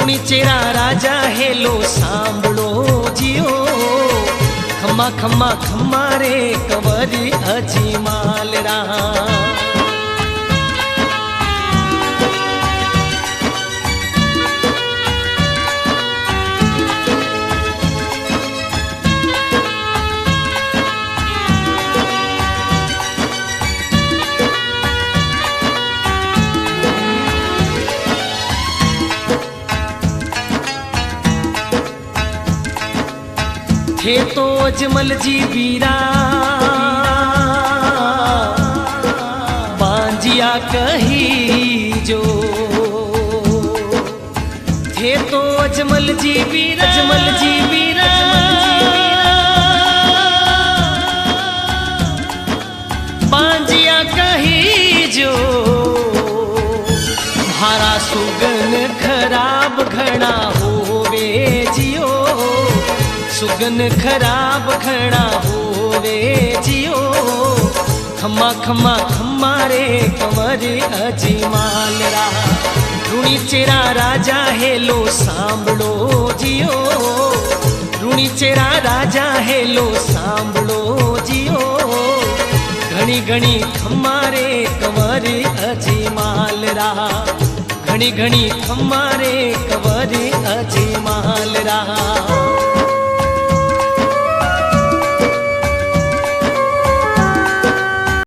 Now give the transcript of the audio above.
ऋणी चेरा राजा हेलो सांभळो जियो खम्मा खम्मा खम्मा रे कंवरी अजी मालरा थे तो अजमल जी बीरा बांजिया कही जो थे तो अजमल जी बीरा बांजिया कही जो भारा सुगन खराब घना होवे जियो सुगन खराब घना होवे जियो खम्मा खम्मा खम्मा रे कंवरी अजी मालरा ऋणी चेरा राजा हेलो सांभळो जियो ऋणी चेरा राजा हेलो सांभळो जियो घणी घणी खम्मा रे कंवरी अजी मालरा घणी घणी खम्मा रे कंवरी अजी मालरा।